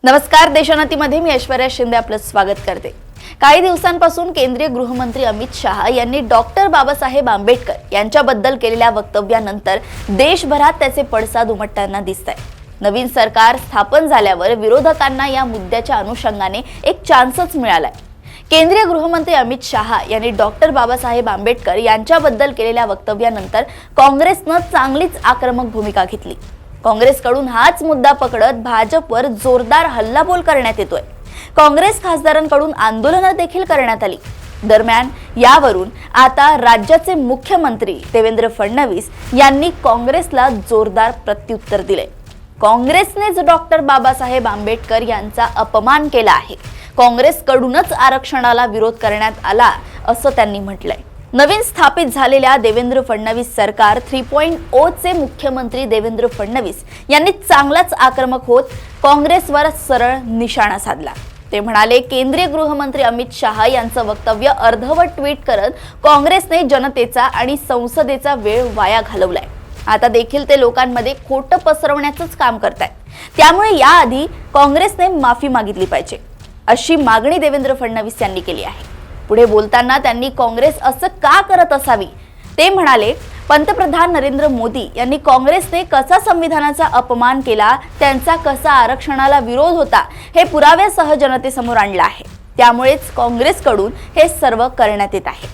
नमस्कार, देशोन्नतीमध्ये मी ऐश्वर्या शिंदे आपलं स्वागत करते। काही दिवसांपासून केंद्रीय गृहमंत्री अमित शहा यांनी डॉक्टर बाबासाहेब आंबेडकर यांच्याबद्दल केलेल्या वक्तव्यानंतर देशभरात त्याचे पडसाद उमटताना दिसतंय। नवीन सरकार स्थापन झाल्यावर विरोधकांना या मुद्द्याच्या अनुषंगाने एक चान्सच मिळालाय। केंद्रीय गृहमंत्री अमित शहा यांनी डॉक्टर बाबासाहेब आंबेडकर यांच्याबद्दल केलेल्या वक्तव्यानंतर काँग्रेसनं चांगलीच आक्रमक भूमिका घेतली। काँग्रेसकडून हाच मुद्दा पकडत भाजपवर जोरदार हल्लाबोल करण्यात येतोय। काँग्रेस खासदारांकडून आंदोलनं देखील करण्यात आली। दरम्यान यावरून आता राज्याचे मुख्यमंत्री देवेंद्र फडणवीस यांनी काँग्रेसला जोरदार प्रत्युत्तर दिले। काँग्रेसनेच डॉक्टर बाबासाहेब आंबेडकर यांचा अपमान केला आहे। काँग्रेसकडूनच आरक्षणाला विरोध करण्यात आला असं त्यांनी म्हटलंय। नवीन स्थापित झालेल्या देवेंद्र फडणवीस सरकार 3.0 चे मुख्यमंत्री देवेंद्र फडणवीस यांनी चांगलाच आक्रमक होत काँग्रेसवर सरळ निशाणा साधला। ते म्हणाले, केंद्रीय गृहमंत्री अमित शहा यांचं वक्तव्य अर्धवट ट्विट करत काँग्रेसने जनतेचा आणि संसदेचा वेळ वाया घालवलाय। आता देखील ते लोकांमध्ये खोटं पसरवण्याचंच काम करतायत। त्यामुळे याआधी काँग्रेसने माफी मागितली पाहिजे अशी मागणी देवेंद्र फडणवीस यांनी केली आहे। पुढे बोलताना त्यांनी काँग्रेस असं का करत असावी ते म्हणाले, पंतप्रधान नरेंद्र मोदी यांनी काँग्रेसने कसा संविधानाचा अपमान केला, त्यांचा कसा आरक्षणाला विरोध होता हे पुराव्यासह जनतेसमोर आणलं आहे। त्यामुळेच काँग्रेसकडून हे सर्व करण्यात येत आहे।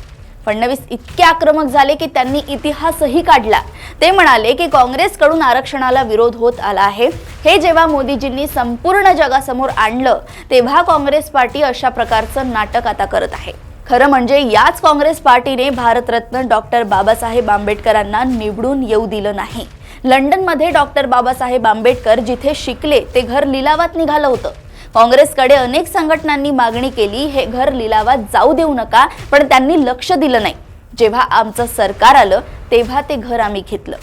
फडणवीस इतके आक्रमक झाले की त्यांनी इतिहासही काढला। ते म्हणाले की काँग्रेसकडून आरक्षणाला विरोध होत आला आहे। हे जेव्हा मोदीजींनी संपूर्ण जगासमोर आणलं तेव्हा काँग्रेस पार्टी अशा प्रकारचं नाटक आता करत आहे। खरं म्हणजे याच काँग्रेस पार्टीने भारतरत्न डॉक्टर बाबासाहेब आंबेडकरांना निवडून येऊ दिलं नाही। लंडनमध्ये डॉक्टर बाबासाहेब आंबेडकर जिथे शिकले ते घर लिलावात निघालं होतं। काँग्रेसकडे अनेक संघटनांनी मागणी केली, हे घर लिलावात जाऊ देऊ नका, पण त्यांनी लक्ष दिलं नाही। जेव्हा आमचं सरकार आलं तेव्हा ते घर आम्ही घेतलं।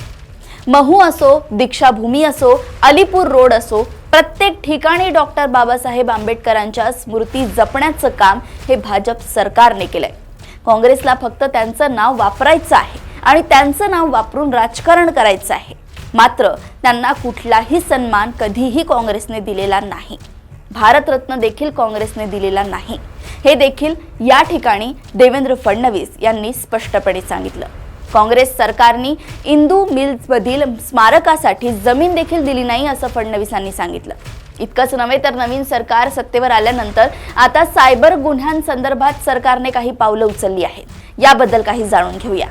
महू असो, दीक्षाभूमी असो, अलीपूर रोड असो, प्रत्येक ठिकाणी डॉक्टर बाबासाहेब आंबेडकरांच्या स्मृती जपण्याचं काम हे भाजप सरकारने केलंय। काँग्रेसला फक्त त्यांचं नाव वापरायचं आहे आणि त्यांचं नाव वापरून राजकारण करायचं आहे। मात्र त्यांना कुठलाही सन्मान कधीही काँग्रेसने दिलेला नाही। भारतरत्न देखील काँग्रेसने दिलेला नाही। हे देखील या ठिकाणी देवेंद्र फडणवीस यांनी स्पष्टपणे सांगितलं। काँग्रेस सरकारने इंदू मिल्समधील स्मारकासाठी जमीन देखील दिली नाही असं फडणवीसांनी सांगितलं। इतकंच नव्हे तर नवीन सरकार सत्तेवर आल्यानंतर आता सायबर गुन्ह्यांसंदर्भात सरकारने काही पावलं उचलली आहेत। याबद्दल काही जाणून घेऊया।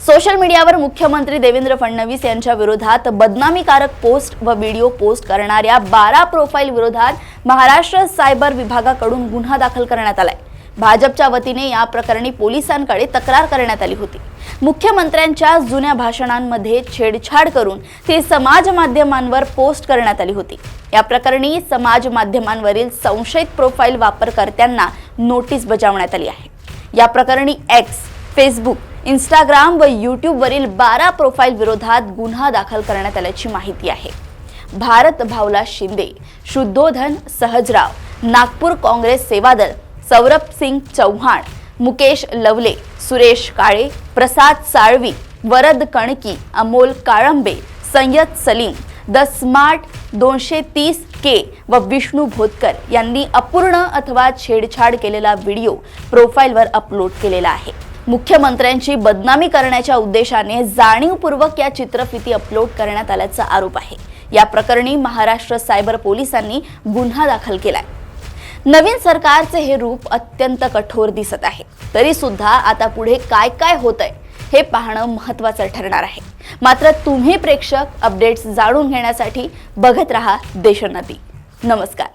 सोशल मीडियावर मुख्यमंत्री देवेंद्र फडणवीस यांच्या विरोधात बदनामीकारक पोस्ट व व्हिडिओ पोस्ट करणाऱ्या 12 प्रोफाईल विरोधात महाराष्ट्र सायबर विभागाकडून गुन्हा दाखल करण्यात आलाय। भाजपच्या वतीने या प्रकरणी पोलिसांकडे तक्रार करण्यात आली होती। मुख्यमंत्र्यांच्या जुन्या भाषणांमध्ये छेडछाड करून ती समाज माध्यमांवर पोस्ट करण्यात आली होती। या प्रकरणी समाज माध्यमांवरील संशयित प्रोफाईल वापरकर्त्यांना नोटीस बजावण्यात आली आहे। या प्रकरणी एक्स, फेसबुक, इंस्टाग्राम व यूट्यूब वरील 12 प्रोफाईल विरोधात गुन्हा दाखल करण्यात आल्याची माहिती आहे। भारत भावला Shinde, Shuddhodana Sahajrao, Nagpur Congress Sevadal, Saurabh Singh Chauhan, Mukesh Lavale, Suresh Kale, Prasad Salvi, Varad Kanaki, Amol Kalambe, Sayyad Salim, the smart 230K व विष्णू भोतकर यांनी अपूर्ण अथवा छेडछाड केलेला व्हिडिओ प्रोफाईलवर अपलोड केलेला आहे। मुख्यमंत्र्यांची बदनामी करण्याच्या उद्देशाने जाणीवपूर्वक या चित्रफिती अपलोड करण्यात आल्याचा आरोप आहे। या प्रकरणी महाराष्ट्र सायबर पोलिसांनी गुन्हा दाखल केलाय। नवीन सरकारचे हे रूप अत्यंत कठोर दिसत आहे। तरी सुद्धा आता पुढे काय काय होतंय हे पाहणं महत्त्वाचं ठरणार आहे। मात्र तुम्ही प्रेक्षक अपडेट्स जाणून घेण्यासाठी बघत रहा देशोन्नती। नमस्कार।